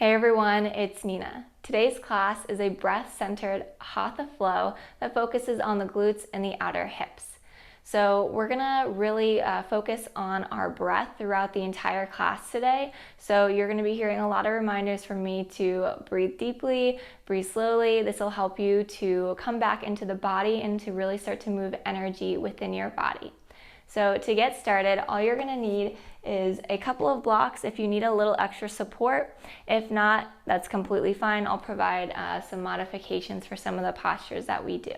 Hey everyone, it's Nina. Today's class is a breath-centered Hatha flow that focuses on the glutes and the outer hips. So we're gonna really focus on our breath throughout the entire class today. So you're gonna be hearing a lot of reminders from me to breathe deeply, breathe slowly. This will help you to come back into the body and to really start to move energy within your body. So to get started, all you're gonna need is a couple of blocks if you need a little extra support. If not, that's completely fine. I'll provide some modifications for some of the postures that we do.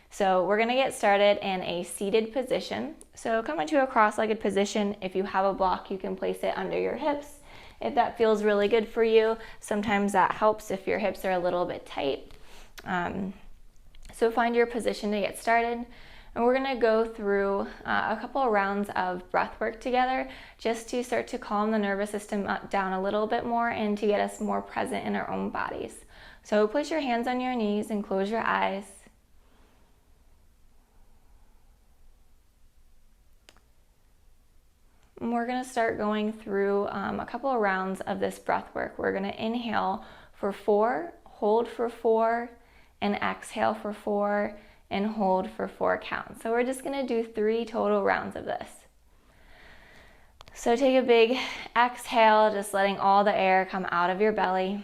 So we're gonna get started in a seated position. So come into a cross-legged position. If you have a block, you can place it under your hips. If that feels really good for you, sometimes that helps if your hips are a little bit tight. So find your position to get started. And we're gonna go through a couple of rounds of breath work together just to start to calm the nervous system down a little bit more and to get us more present in our own bodies. So place your hands on your knees and close your eyes. And we're gonna start going through a couple of rounds of this breath work. We're gonna inhale for 4, hold for 4, and exhale for 4, and hold for 4 counts. So we're just gonna do 3 total rounds of this. So take a big exhale, just letting all the air come out of your belly.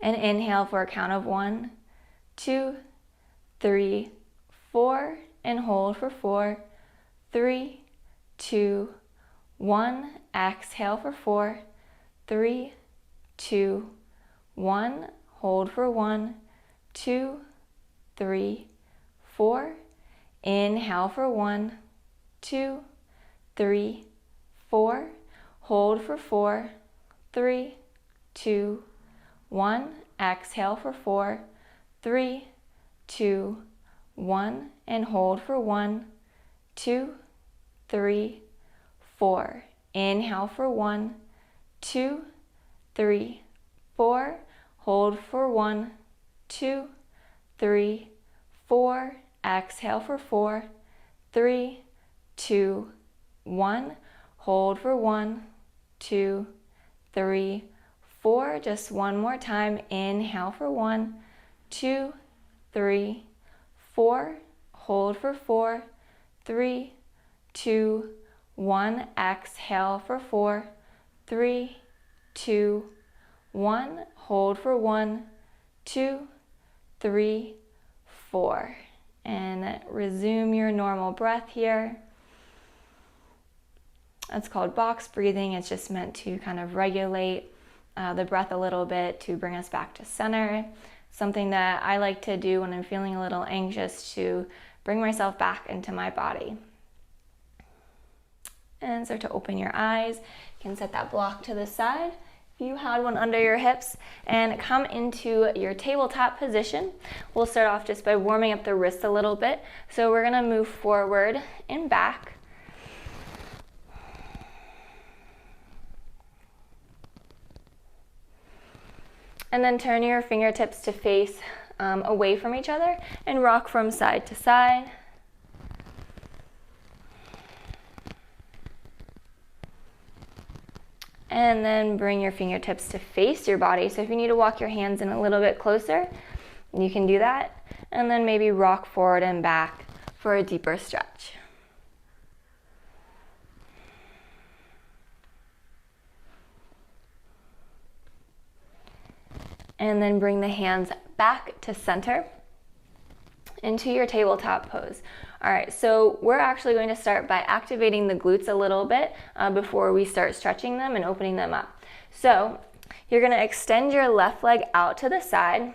And inhale for a count of 1, 2, 3, 4, and hold for 4, 3, 2, 1. Exhale for 4, 3, 2, 1. Hold for 1, 2, 3, 4. Inhale for 1, 2, 3, 4. Hold for 4, 3, 2, 1. Exhale for 4, 3, 2, 1. And hold for 1, 2, 3, 4. Inhale for 1, 2, 3, 4. Hold for 1, 2, 3, 4. Exhale for 4, 3, 2, 1. Hold for 1, 2, 3, 4. Just one more time. Inhale for 1, 2, 3, 4. Hold for 4, 3, 2, 1. Exhale for 4, 3, 2, 1. Hold for 1, 2, 3, 4. And resume your normal breath here. It's called box breathing. It's just meant to kind of regulate the breath a little bit to bring us back to center. Something that I like to do when I'm feeling a little anxious to bring myself back into my body. And start to open your eyes. You can set that block to the side if you had one under your hips, and come into your tabletop position. We'll start off just by warming up the wrists a little bit. So we're gonna move forward and back. And then turn your fingertips to face away from each other and rock from side to side. And then bring your fingertips to face your body. So if you need to walk your hands in a little bit closer, you can do that. And then maybe rock forward and back for a deeper stretch. And then bring the hands back to center into your tabletop pose. All right, so we're actually going to start by activating the glutes a little bit before we start stretching them and opening them up. So you're gonna extend your left leg out to the side.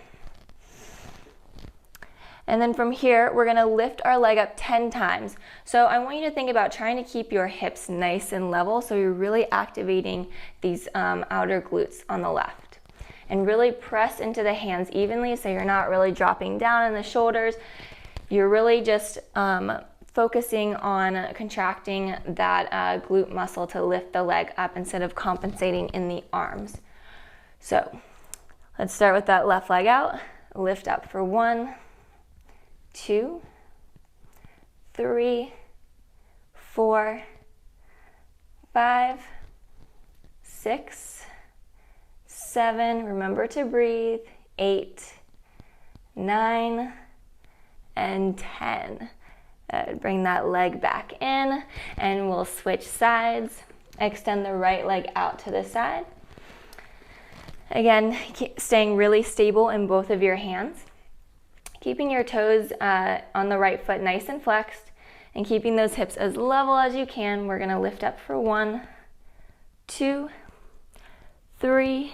And then from here, we're gonna lift our leg up 10 times. So I want you to think about trying to keep your hips nice and level so you're really activating these outer glutes on the left. And really press into the hands evenly so you're not really dropping down in the shoulders. You're really just focusing on contracting that glute muscle to lift the leg up instead of compensating in the arms. So let's start with that left leg out. Lift up for 1, 2, 3, 4, 5, 6, 7, remember to breathe, 8, 9, and 10. Bring that leg back in, and we'll switch sides. Extend the right leg out to the side. Again, staying really stable in both of your hands. Keeping your toes on the right foot nice and flexed, and keeping those hips as level as you can. We're gonna lift up for 1, 2, 3,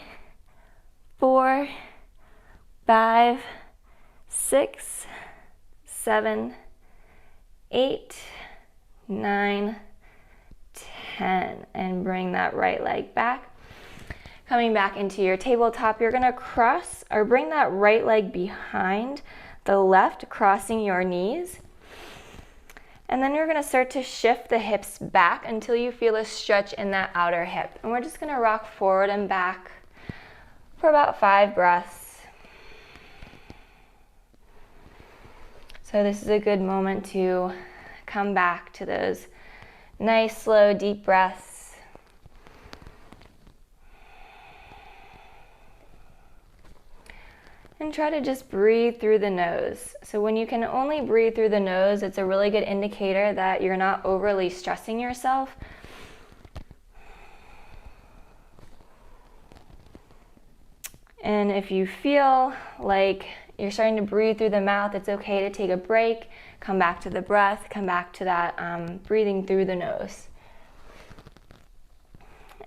4, 5, 6, 7, 8, 9, 10, and bring that right leg back. Coming back into your tabletop, you're gonna cross or bring that right leg behind the left, crossing your knees. And then you're gonna start to shift the hips back until you feel a stretch in that outer hip. And we're just gonna rock forward and back for about 5 breaths. So this is a good moment to come back to those nice, slow, deep breaths. And try to just breathe through the nose. So when you can only breathe through the nose, it's a really good indicator that you're not overly stressing yourself. And if you feel like you're starting to breathe through the mouth, it's okay to take a break, come back to the breath, come back to that breathing through the nose.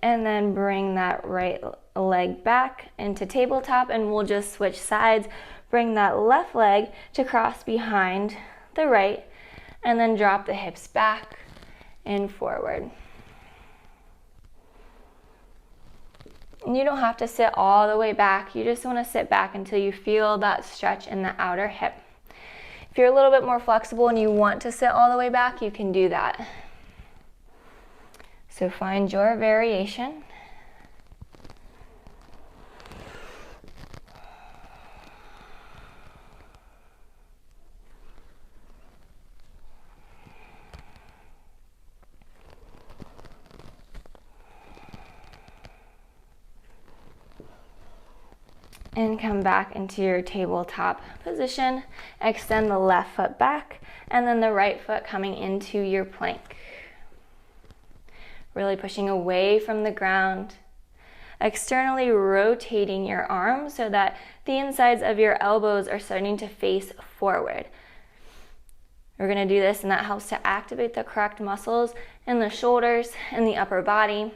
And then bring that right leg back into tabletop, and we'll just switch sides. Bring that left leg to cross behind the right, and then drop the hips back and forward. And you don't have to sit all the way back. You just want to sit back until you feel that stretch in the outer hip. If you're a little bit more flexible and you want to sit all the way back, you can do that. So find your variation. And come back into your tabletop position. Extend the left foot back, and then the right foot coming into your plank. Really pushing away from the ground. Externally rotating your arms so that the insides of your elbows are starting to face forward. We're going to do this, and that helps to activate the correct muscles in the shoulders and the upper body.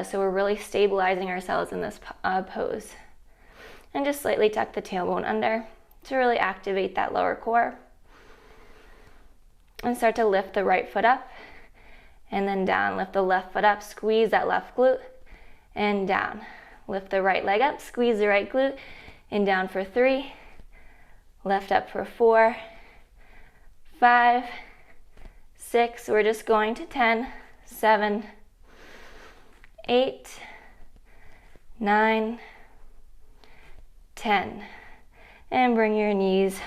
So we're really stabilizing ourselves in this pose. And just slightly tuck the tailbone under to really activate that lower core. And start to lift the right foot up and then down. Lift the left foot up, squeeze that left glute and down. Lift the right leg up, squeeze the right glute and down for 3. Lift up for 4, 5, 6. We're just going to 10, 7, 8, 9, 10. And bring your knees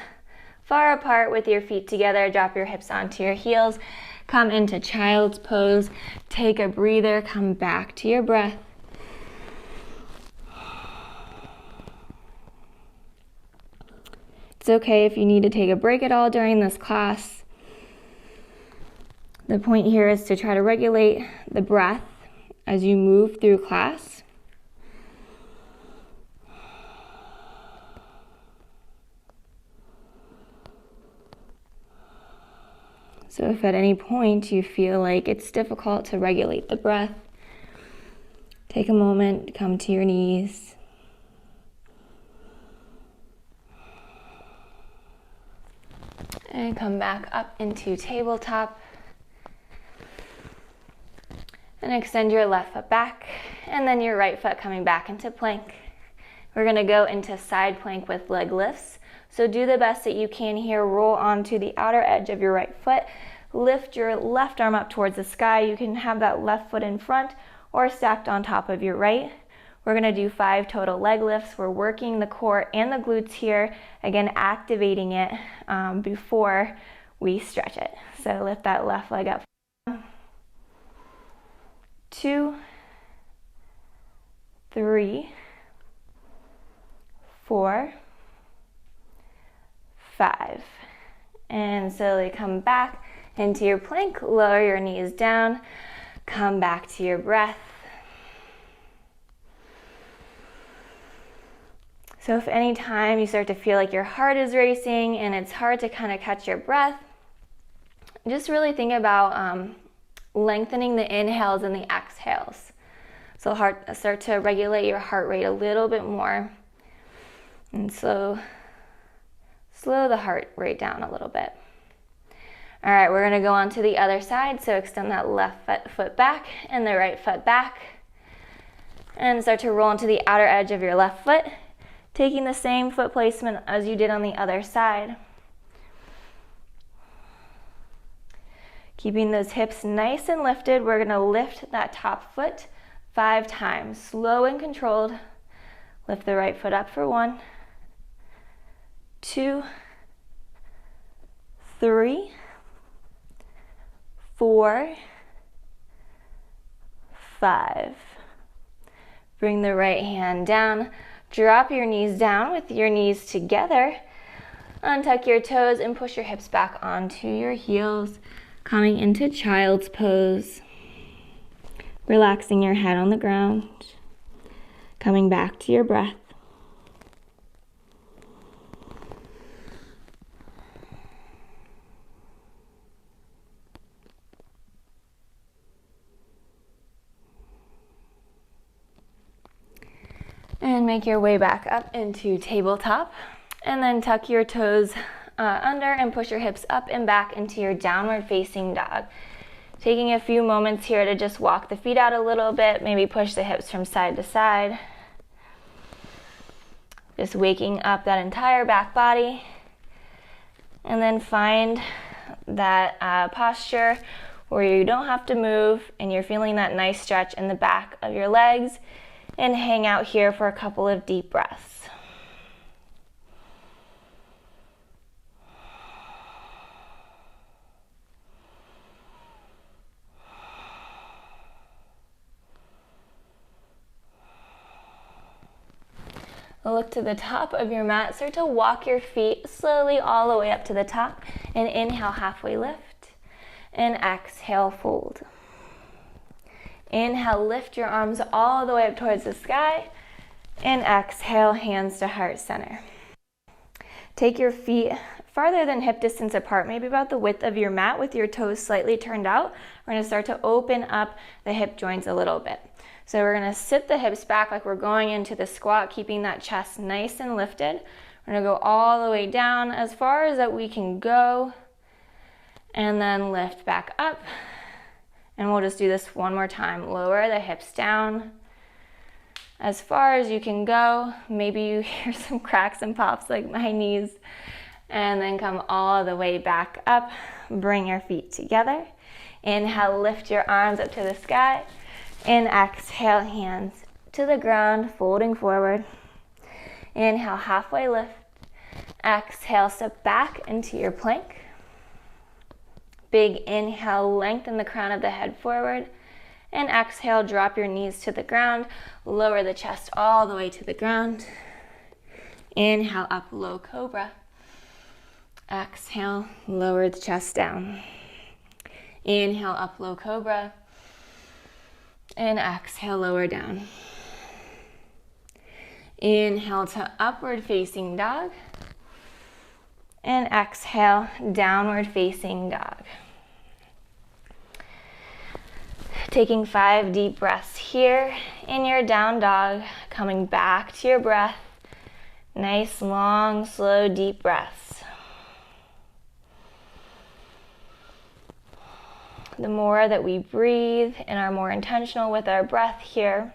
far apart with your feet together. Drop your hips onto your heels. Come into child's pose. Take a breather. Come back to your breath. It's okay if you need to take a break at all during this class. The point here is to try to regulate the breath as you move through class. So if at any point you feel like it's difficult to regulate the breath, take a moment, come to your knees. And come back up into tabletop. And extend your left foot back, and then your right foot coming back into plank. We're gonna go into side plank with leg lifts. So do the best that you can here. Roll onto the outer edge of your right foot. Lift your left arm up towards the sky. You can have that left foot in front or stacked on top of your right. We're gonna do 5 total leg lifts. We're working the core and the glutes here. Again, activating it before we stretch it. So lift that left leg up. 2, 3, 4, 5. And slowly come back into your plank. Lower your knees down. Come back to your breath. So if any time you start to feel like your heart is racing and it's hard to kind of catch your breath, just really think about lengthening the inhales and the exhales. So start to regulate your heart rate a little bit more and slow the heart rate down a little bit. All right, we're gonna go on to the other side. So extend that left foot back and the right foot back. And start to roll into the outer edge of your left foot, taking the same foot placement as you did on the other side. Keeping those hips nice and lifted, we're gonna lift that top foot 5 times. Slow and controlled. Lift the right foot up for 1, 2, 3, 4, 5. Bring the right hand down. Drop your knees down with your knees together. Untuck your toes and push your hips back onto your heels. Coming into child's pose. Relaxing your head on the ground. Coming back to your breath. And make your way back up into tabletop. And then tuck your toes under and push your hips up and back into your downward facing dog. Taking a few moments here to just walk the feet out a little bit, maybe push the hips from side to side. Just waking up that entire back body. And then find that posture where you don't have to move and you're feeling that nice stretch in the back of your legs, and hang out here for a couple of deep breaths. Look to the top of your mat. Start to walk your feet slowly all the way up to the top. And inhale, halfway lift. And exhale, fold. Inhale, lift your arms all the way up towards the sky. And exhale, hands to heart center. Take your feet farther than hip distance apart, maybe about the width of your mat with your toes slightly turned out. We're going to start to open up the hip joints a little bit. So we're going to sit the hips back like we're going into the squat, keeping that chest nice and lifted. We're going to go all the way down as far as that we can go, and then lift back up. And we'll just do this one more time. Lower the hips down as far as you can go. Maybe you hear some cracks and pops like my knees. And then come all the way back up. Bring your feet together. Inhale, lift your arms up to the sky. And exhale, hands to the ground, folding forward. Inhale, halfway lift. Exhale, step back into your plank. Big inhale, lengthen the crown of the head forward. And exhale, drop your knees to the ground. Lower the chest all the way to the ground. Inhale, up, low cobra. Exhale, lower the chest down. Inhale, up, low cobra. And exhale, lower down. Inhale to upward facing dog. And exhale, downward facing dog. Taking 5 deep breaths here in your down dog, coming back to your breath. Nice, long, slow, deep breaths. The more that we breathe and are more intentional with our breath here,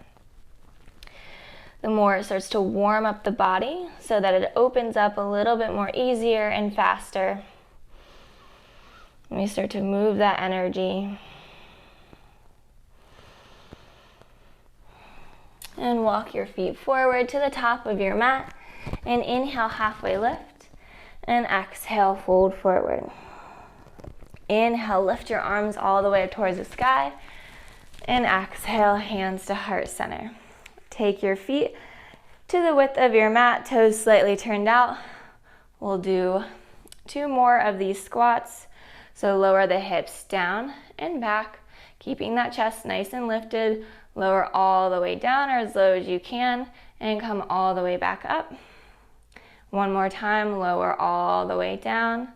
the more it starts to warm up the body so that it opens up a little bit more easier and faster. And we start to move that energy. And walk your feet forward to the top of your mat. And inhale, halfway lift. And exhale, fold forward. Inhale, lift your arms all the way up towards the sky. And exhale, hands to heart center. Take your feet to the width of your mat, toes slightly turned out. We'll do 2 more of these squats. So lower the hips down and back, keeping that chest nice and lifted. Lower all the way down or as low as you can, and come all the way back up. One more time, lower all the way down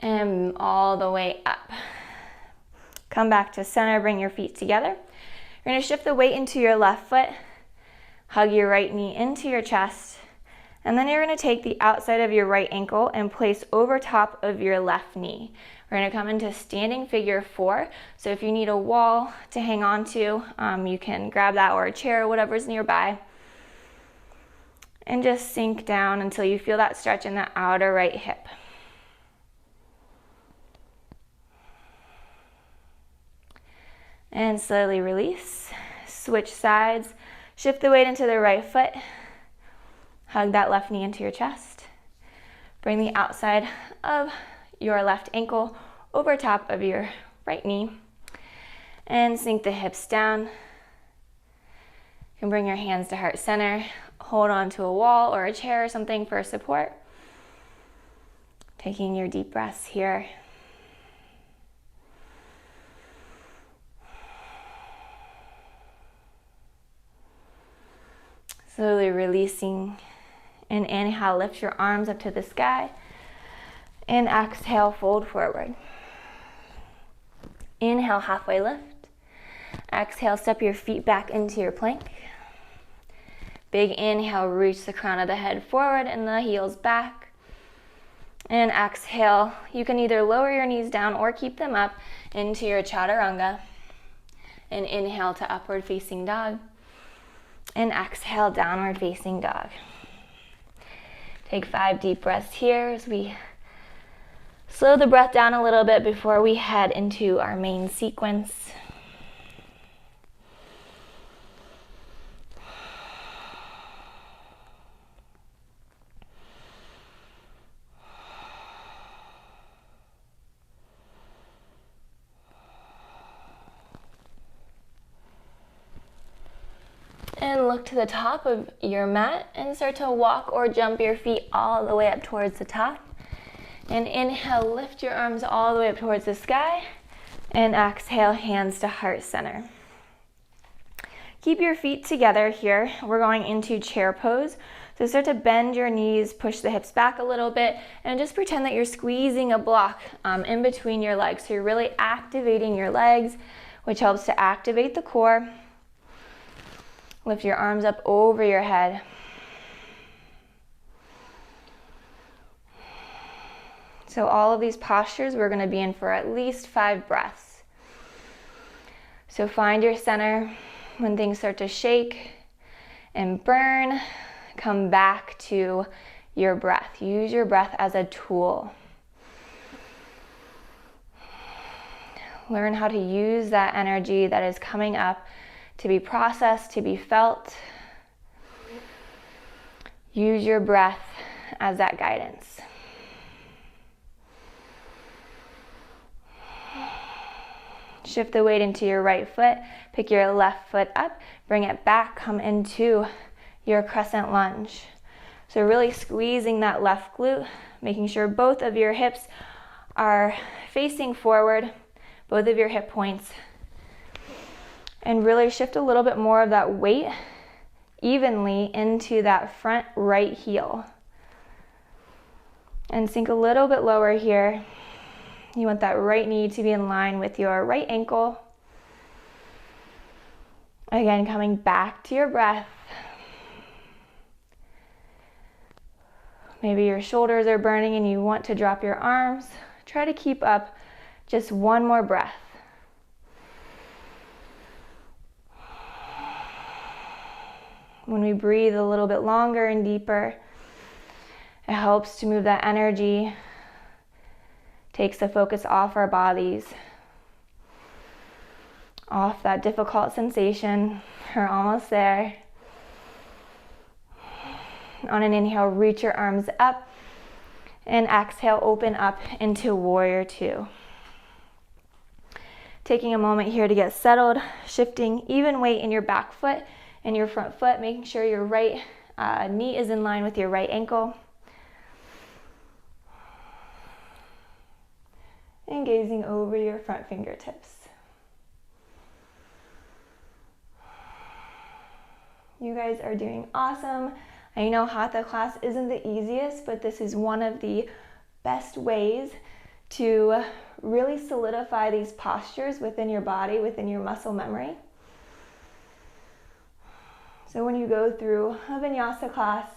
and all the way up. Come back to center, bring your feet together. You're going to shift the weight into your left foot, hug your right knee into your chest, and then you're going to take the outside of your right ankle and place over top of your left knee. We're going to come into standing figure 4. So if you need a wall to hang on to, you can grab that, or a chair, or whatever's nearby. And just sink down until you feel that stretch in the outer right hip. And slowly release. Switch sides. Shift the weight into the right foot. Hug that left knee into your chest. Bring the outside of your left ankle over top of your right knee. And sink the hips down. You can bring your hands to heart center. Hold on to a wall or a chair or something for support. Taking your deep breaths here. Slowly releasing. And inhale, lift your arms up to the sky. And exhale, fold forward. Inhale, halfway lift. Exhale, step your feet back into your plank. Big inhale, reach the crown of the head forward and the heels back. And exhale, you can either lower your knees down or keep them up into your chaturanga. And inhale to upward facing dog. And exhale, downward facing dog. Take 5 deep breaths here as we slow the breath down a little bit before we head into our main sequence. And look to the top of your mat and start to walk or jump your feet all the way up towards the top. And inhale, lift your arms all the way up towards the sky. And exhale, hands to heart center. Keep your feet together here. We're going into chair pose. So start to bend your knees, push the hips back a little bit, and just pretend that you're squeezing a block in between your legs. So you're really activating your legs, which helps to activate the core. Lift your arms up over your head. So all of these postures we're going to be in for at least 5 breaths. So find your center. When things start to shake and burn, come back to your breath. Use your breath as a tool. Learn how to use that energy that is coming up to be processed, to be felt. Use your breath as that guidance. Shift the weight into your right foot. Pick your left foot up. Bring it back. Come into your crescent lunge. So really squeezing that left glute, making sure both of your hips are facing forward, both of your hip points. And really shift a little bit more of that weight evenly into that front right heel. And sink a little bit lower here. You want that right knee to be in line with your right ankle. Again, coming back to your breath. Maybe your shoulders are burning and you want to drop your arms. Try to keep up just one more breath. When we breathe a little bit longer and deeper, it helps to move that energy, takes the focus off our bodies, off that difficult sensation. We're almost there. On an inhale, reach your arms up, and exhale, open up into warrior 2. Taking a moment here to get settled, shifting even weight in your back foot and your front foot, making sure your right knee is in line with your right ankle. And gazing over your front fingertips. You guys are doing awesome. I know Hatha class isn't the easiest, but this is one of the best ways to really solidify these postures within your body, within your muscle memory. So when you go through a vinyasa class,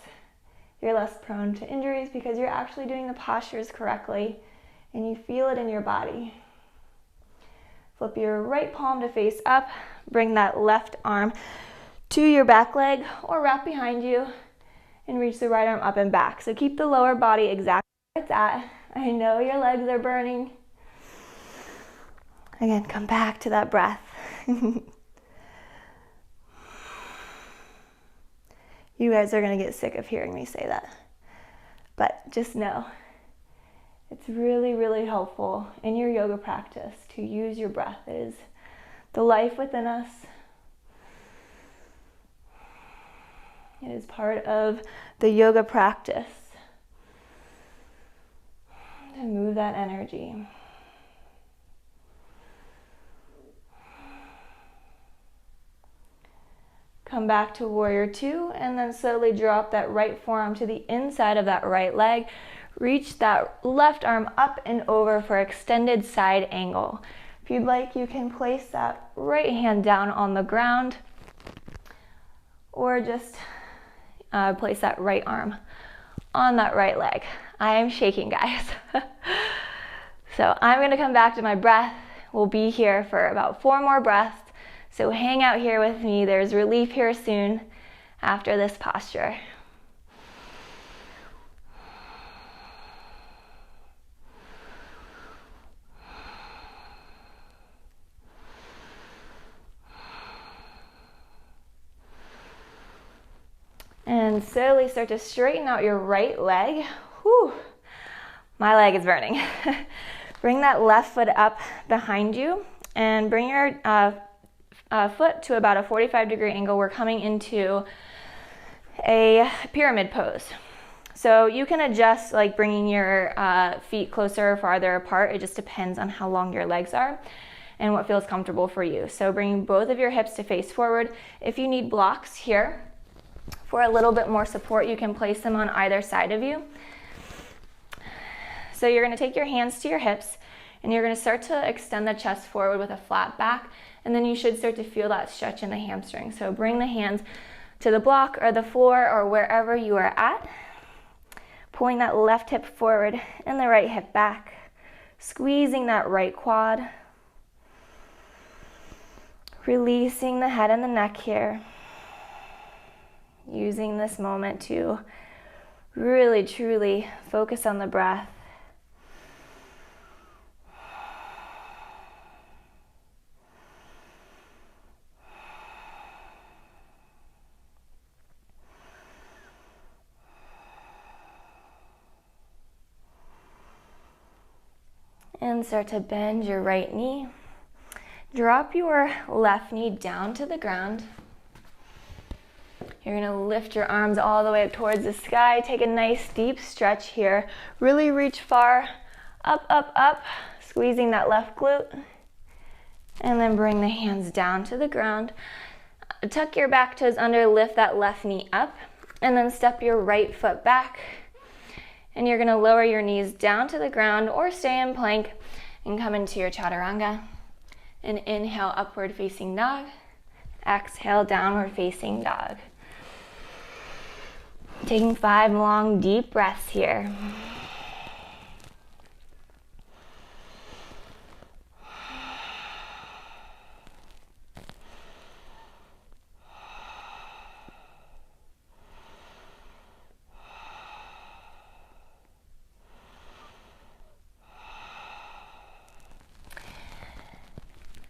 you're less prone to injuries because you're actually doing the postures correctly and you feel it in your body. Flip your right palm to face up, bring that left arm to your back leg or wrap behind you and reach the right arm up and back. So keep the lower body exactly where it's at. I know your legs are burning. Again, come back to that breath. You guys are gonna get sick of hearing me say that. But just know, it's really, really helpful in your yoga practice to use your breath. It is the life within us. It is part of the yoga practice to move that energy. Come back to warrior two and then slowly drop that right forearm to the inside of that right leg. Reach that left arm up and over for extended side angle. If you'd like, you can place that right hand down on the ground or just place that right arm on that right leg. I am shaking, guys. So I'm gonna come back to my breath. We'll be here for about 4 more breaths. So hang out here with me. There's relief here soon after this posture. And slowly start to straighten out your right leg. Whew, my leg is burning. Bring that left foot up behind you and bring your foot to about a 45-degree angle. We're coming into a pyramid pose. So you can adjust, like bringing your feet closer or farther apart. It just depends on how long your legs are and what feels comfortable for you. So bringing both of your hips to face forward. If you need blocks here for a little bit more support, you can place them on either side of you. So you're going to take your hands to your hips and you're going to start to extend the chest forward with a flat back, and then you should start to feel that stretch in the hamstring. So bring the hands to the block or the floor or wherever you are at, pulling that left hip forward and the right hip back, squeezing that right quad, releasing the head and the neck here, using this moment to really truly focus on the breath. And start to bend your right knee. Drop your left knee down to the ground. You're gonna lift your arms all the way up towards the sky. Take a nice deep stretch here. Really reach far, up, up, up, squeezing that left glute. And then bring the hands down to the ground. Tuck your back toes under, lift that left knee up, and then step your right foot back. And you're gonna lower your knees down to the ground or stay in plank and come into your chaturanga. And inhale, upward facing dog. Exhale, downward facing dog. Taking 5 long, deep breaths here.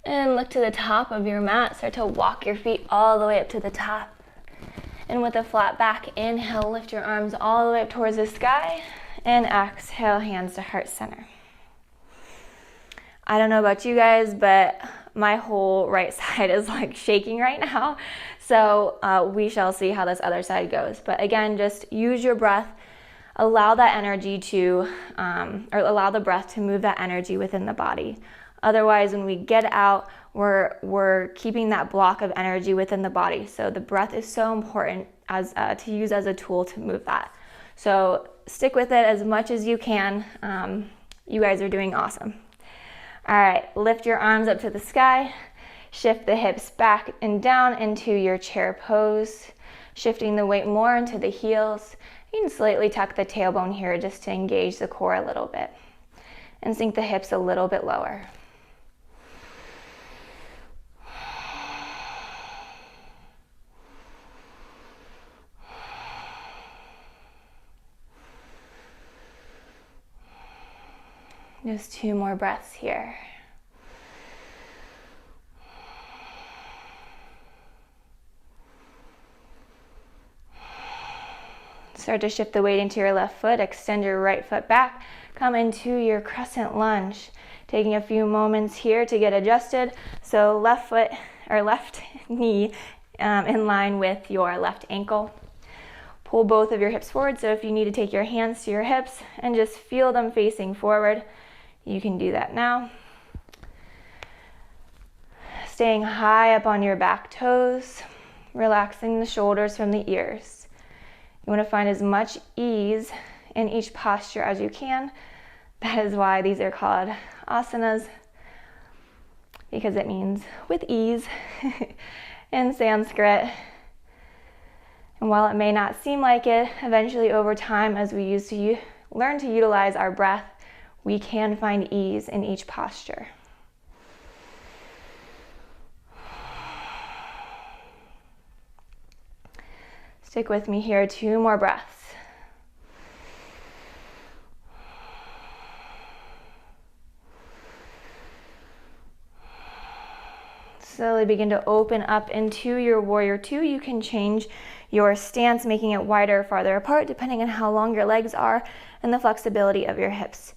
And look to the top of your mat. Start to walk your feet all the way up to the top. And with a flat back, inhale, lift your arms all the way up towards the sky. And exhale, hands to heart center. I don't know about you guys, but my whole right side is like shaking right now. So we shall see how this other side goes. But again, just use your breath. Allow that energy to, or allow the breath to move that energy within the body. Otherwise, when we get out, we're keeping that block of energy within the body. So the breath is so important as to use as a tool to move that. So stick with it as much as you can. You guys are doing awesome. All right, lift your arms up to the sky. Shift the hips back and down into your chair pose, shifting the weight more into the heels. You can slightly tuck the tailbone here just to engage the core a little bit and sink the hips a little bit lower. Just 2 more breaths here. Start to shift the weight into your left foot, extend your right foot back, come into your crescent lunge. Taking a few moments here to get adjusted. So left foot or left knee in line with your left ankle. Pull both of your hips forward. So if you need to take your hands to your hips and just feel them facing forward, you can do that now. Staying high up on your back toes, relaxing the shoulders from the ears. You want to find as much ease in each posture as you can. That is why these are called asanas, because it means with ease in Sanskrit. And while it may not seem like it, eventually over time, as we learn to utilize our breath, we can find ease in each posture. Stick with me here, 2 more breaths. Slowly begin to open up into your warrior 2. You can change your stance, making it wider or farther apart, depending on how long your legs are and the flexibility of your hips.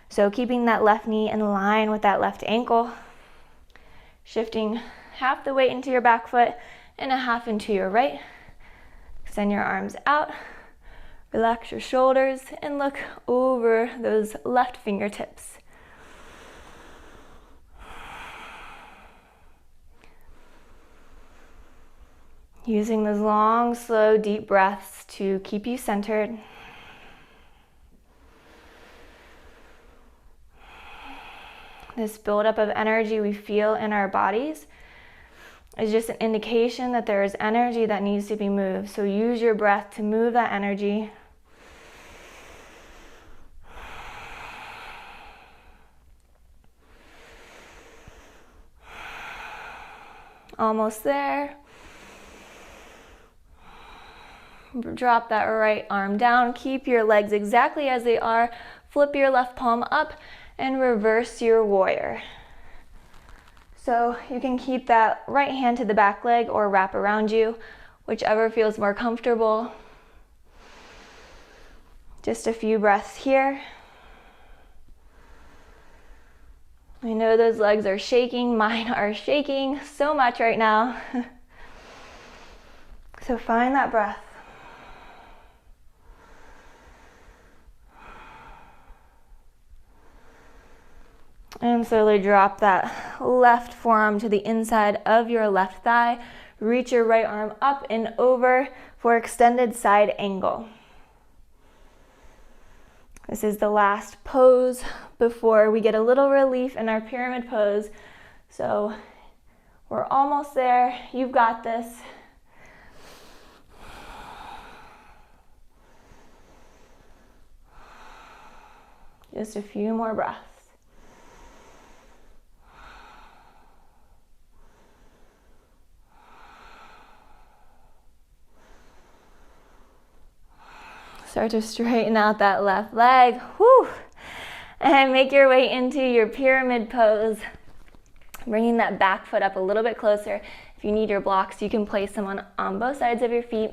So keeping that left knee in line with that left ankle, shifting half the weight into your back foot and a half into your right. Extend your arms out, relax your shoulders, and look over those left fingertips. Using those long, slow, deep breaths to keep you centered. This buildup of energy we feel in our bodies is just an indication that there is energy that needs to be moved. So use your breath to move that energy. Almost there. Drop that right arm down. Keep your legs exactly as they are. Flip your left palm up and reverse your warrior. So you can keep that right hand to the back leg or wrap around you, whichever feels more comfortable. Just a few breaths here. I know those legs are shaking. Mine are shaking so much right now. So find that breath. And slowly drop that left forearm to the inside of your left thigh. Reach your right arm up and over for extended side angle. This is the last pose before we get a little relief in our pyramid pose. So we're almost there. You've got this. Just a few more breaths. Start to straighten out that left leg. Whew. And make your way into your pyramid pose. Bringing that back foot up a little bit closer. If you need your blocks, you can place them on both sides of your feet.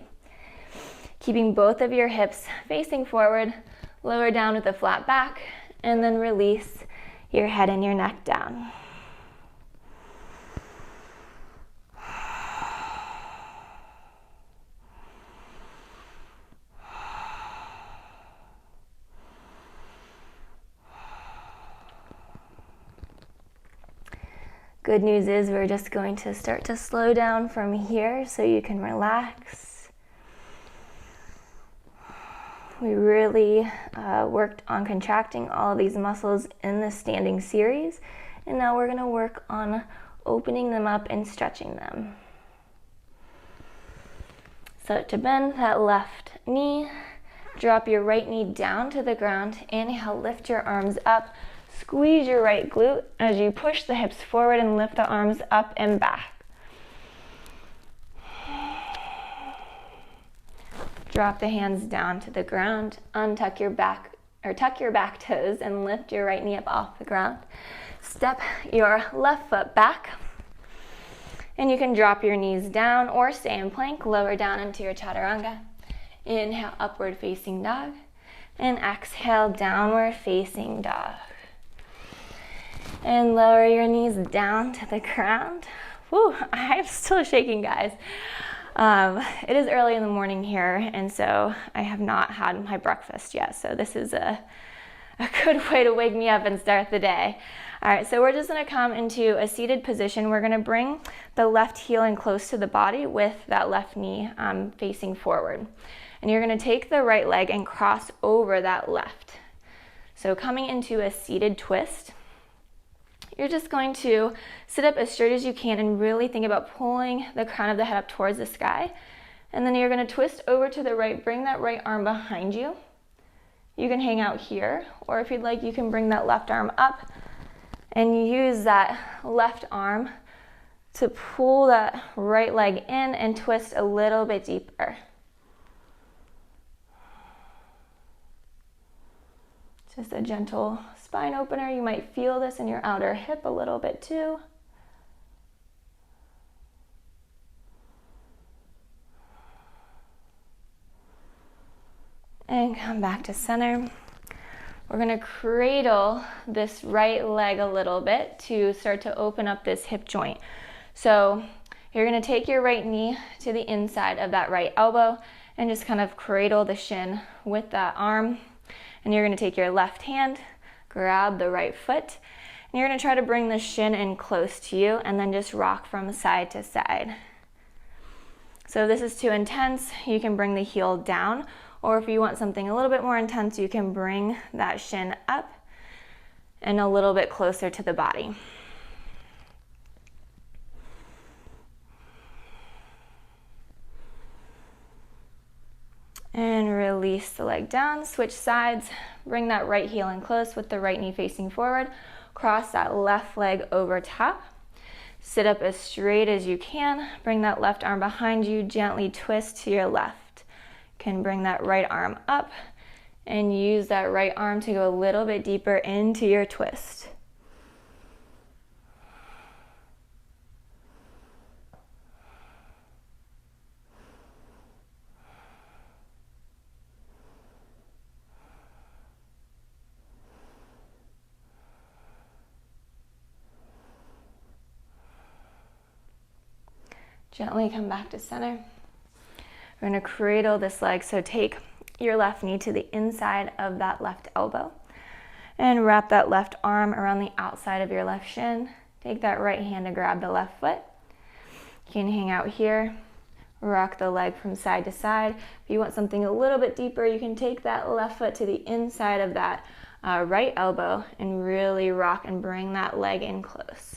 Keeping both of your hips facing forward. Lower down with a flat back. And then release your head and your neck down. Good news is we're just going to start to slow down from here so you can relax. We really worked on contracting all of these muscles in the standing series, and now we're going to work on opening them up and stretching them. Start to bend that left knee. Drop your right knee down to the ground. Inhale, lift your arms up. Squeeze your right glute as you push the hips forward and lift the arms up and back. Drop the hands down to the ground. Untuck your back, or tuck your back toes and lift your right knee up off the ground. Step your left foot back. And you can drop your knees down or stay in plank, lower down into your chaturanga. Inhale, upward facing dog. And exhale, downward facing dog. And lower your knees down to the ground. Whew, I'm still shaking, guys. It is early in the morning here, and so I have not had my breakfast yet. So this is a good way to wake me up and start the day. All right, so we're just gonna come into a seated position. We're gonna bring the left heel in close to the body with that left knee facing forward. And you're gonna take the right leg and cross over that left. So coming into a seated twist, you're just going to sit up as straight as you can and really think about pulling the crown of the head up towards the sky. And then you're gonna twist over to the right, bring that right arm behind you. You can hang out here, or if you'd like, you can bring that left arm up and use that left arm to pull that right leg in and twist a little bit deeper. Just a gentle spine opener. You might feel this in your outer hip a little bit too. And come back to center. We're gonna cradle this right leg a little bit to start to open up this hip joint. So you're gonna take your right knee to the inside of that right elbow and just kind of cradle the shin with that arm. And you're gonna take your left hand, grab the right foot, and you're gonna try to bring the shin in close to you and then just rock from side to side. So if this is too intense, you can bring the heel down, or if you want something a little bit more intense, you can bring that shin up and a little bit closer to the body. And release the leg down, switch sides, bring that right heel in close with the right knee facing forward, cross that left leg over top, sit up as straight as you can, bring that left arm behind you, gently twist to your left. Can bring that right arm up and use that right arm to go a little bit deeper into your twist. Gently come back to center. We're gonna cradle this leg, so take your left knee to the inside of that left elbow and wrap that left arm around the outside of your left shin. Take that right hand to grab the left foot. You can hang out here, rock the leg from side to side. If you want something a little bit deeper, you can take that left foot to the inside of that right elbow and really rock and bring that leg in close.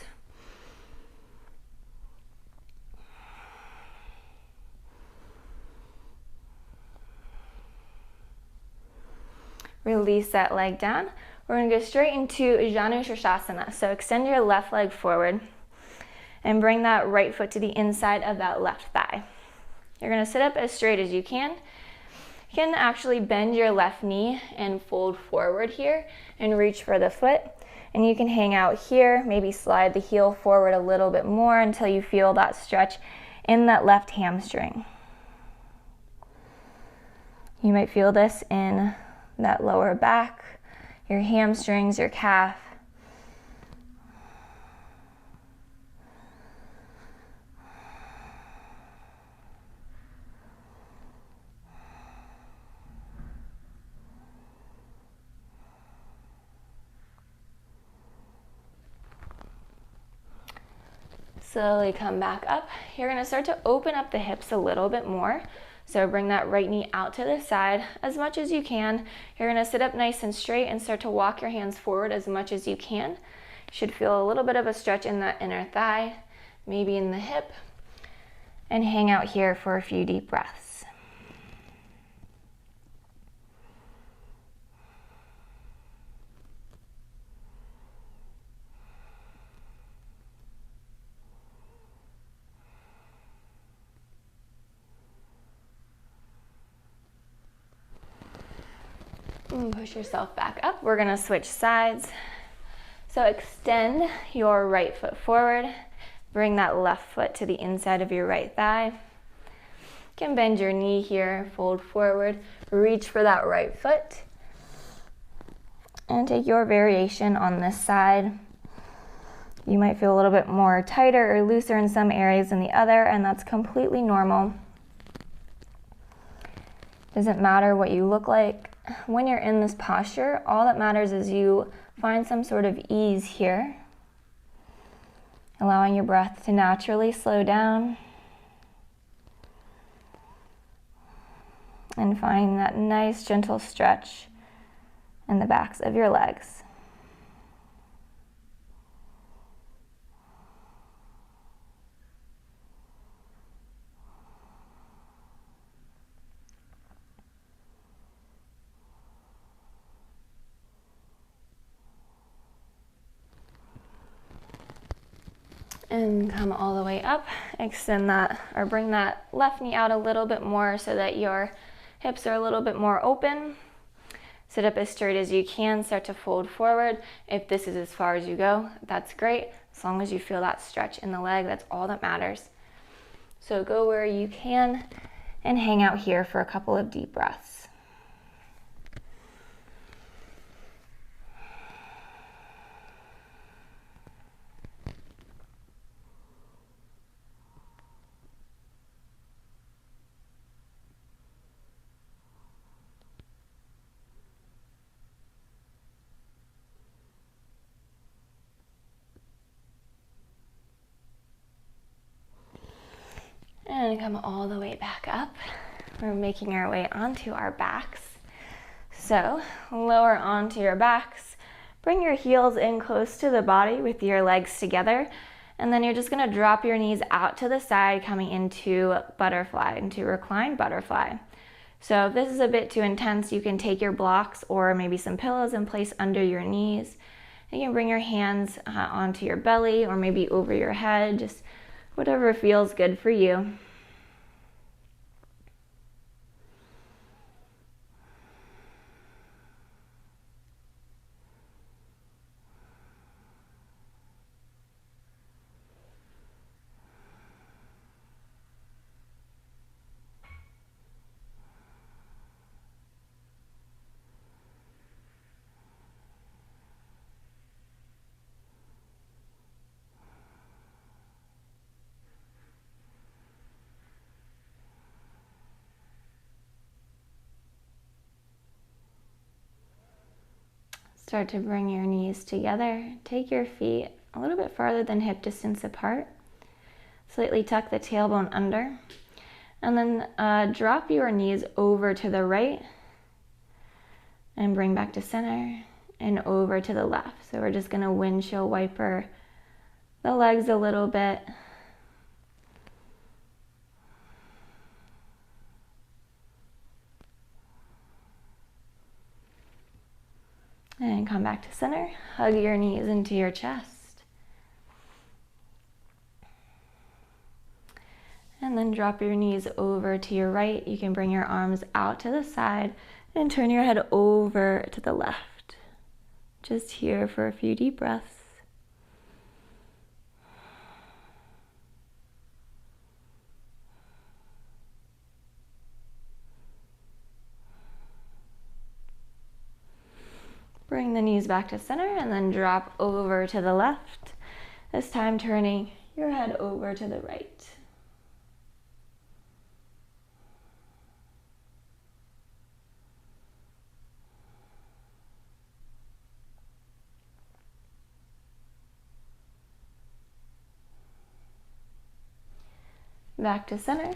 Release that leg down. We're gonna go straight into Janu Sirsasana. So extend your left leg forward and bring that right foot to the inside of that left thigh. You're gonna sit up as straight as you can. You can actually bend your left knee and fold forward here and reach for the foot. And you can hang out here, maybe slide the heel forward a little bit more until you feel that stretch in that left hamstring. You might feel this in that lower back, your hamstrings, your calf. Slowly come back up. You're gonna start to open up the hips a little bit more. So bring that right knee out to the side as much as you can. You're gonna sit up nice and straight and start to walk your hands forward as much as you can. You should feel a little bit of a stretch in that inner thigh, maybe in the hip, and hang out here for a few deep breaths. And push yourself back up. We're gonna switch sides. So extend your right foot forward. Bring that left foot to the inside of your right thigh. You can bend your knee here, fold forward, reach for that right foot. And take your variation on this side. You might feel a little bit more tighter or looser in some areas than the other, and that's completely normal. Doesn't matter what you look like. When you're in this posture, all that matters is you find some sort of ease here, allowing your breath to naturally slow down, and find that nice gentle stretch in the backs of your legs. And come all the way up. Extend that, or bring that left knee out a little bit more so that your hips are a little bit more open. Sit up as straight as you can, start to fold forward. If this is as far as you go, that's great. As long as you feel that stretch in the leg, that's all that matters. So go where you can and hang out here for a couple of deep breaths. And come all the way back up. We're making our way onto our backs. So lower onto your backs. Bring your heels in close to the body with your legs together. And then you're just gonna drop your knees out to the side, coming into butterfly, into reclined butterfly. So if this is a bit too intense, you can take your blocks or maybe some pillows and place under your knees. You can bring your hands onto your belly or maybe over your head, just whatever feels good for you. Start to bring your knees together. Take your feet a little bit farther than hip distance apart. Slightly tuck the tailbone under. And then drop your knees over to the right and bring back to center and over to the left. So we're just gonna windshield wiper the legs a little bit. And come back to center. Hug your knees into your chest. And then drop your knees over to your right. You can bring your arms out to the side and turn your head over to the left. Just here for a few deep breaths. Bring the knees back to center and then drop over to the left. This time turning your head over to the right. Back to center.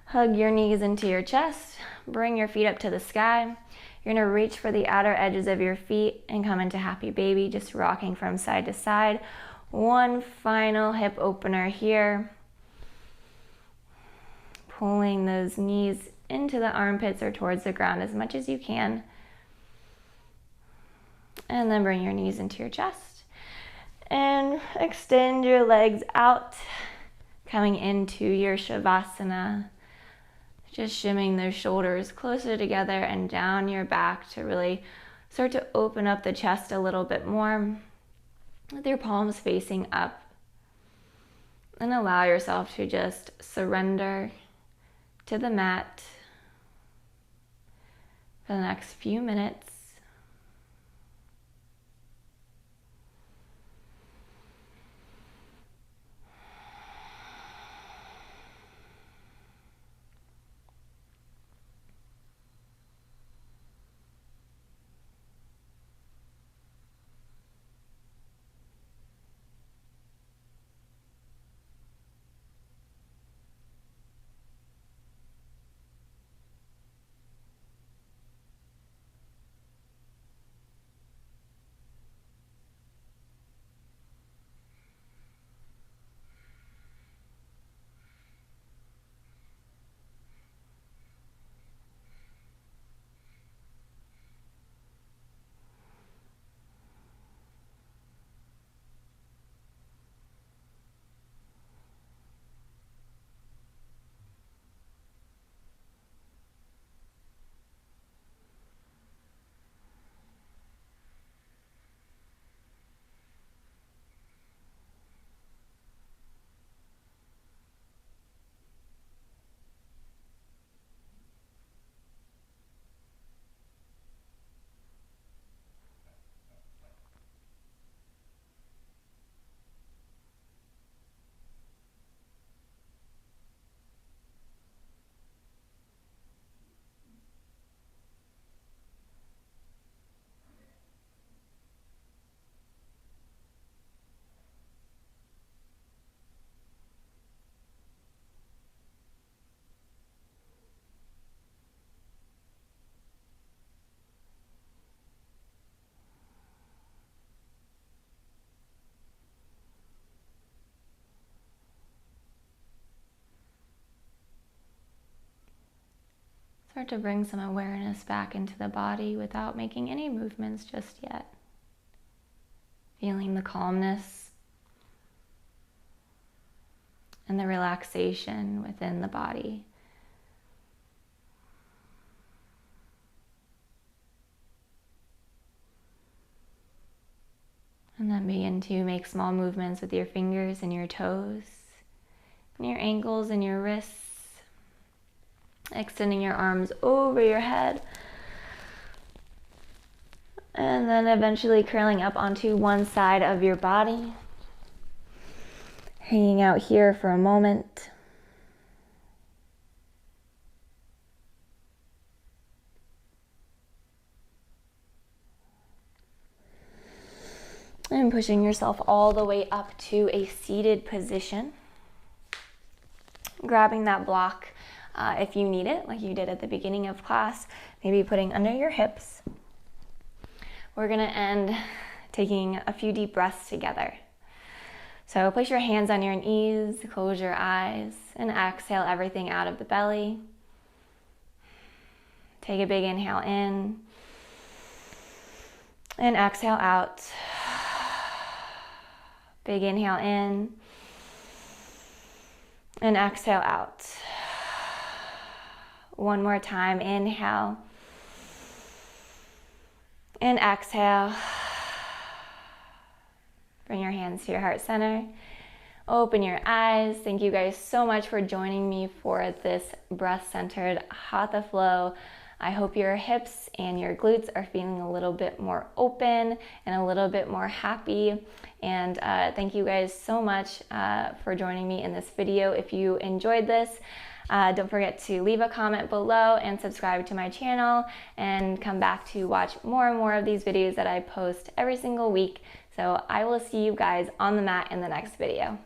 Hug your knees into your chest. Bring your feet up to the sky. You're gonna reach for the outer edges of your feet and come into happy baby, just rocking from side to side. One final hip opener here. Pulling those knees into the armpits or towards the ground as much as you can. And then bring your knees into your chest. And extend your legs out, coming into your shavasana. Just shimming those shoulders closer together and down your back to really start to open up the chest a little bit more with your palms facing up. And allow yourself to just surrender to the mat for the next few minutes. Start to bring some awareness back into the body without making any movements just yet. Feeling the calmness and the relaxation within the body. And then begin to make small movements with your fingers and your toes, and your ankles and your wrists. Extending your arms over your head. And then eventually curling up onto one side of your body. Hanging out here for a moment. And pushing yourself all the way up to a seated position. Grabbing that block if you need it, like you did at the beginning of class, maybe putting under your hips. We're gonna end taking a few deep breaths together. So place your hands on your knees, close your eyes, and exhale everything out of the belly. Take a big inhale in, and exhale out. Big inhale in, and exhale out. One more time, inhale and exhale. Bring your hands to your heart center. Open your eyes. Thank you guys so much for joining me for this breath-centered Hatha flow. I hope your hips and your glutes are feeling a little bit more open and a little bit more happy. And thank you guys so much for joining me in this video. If you enjoyed this, don't forget to leave a comment below and subscribe to my channel and come back to watch more and more of these videos that I post every single week. So I will see you guys on the mat in the next video.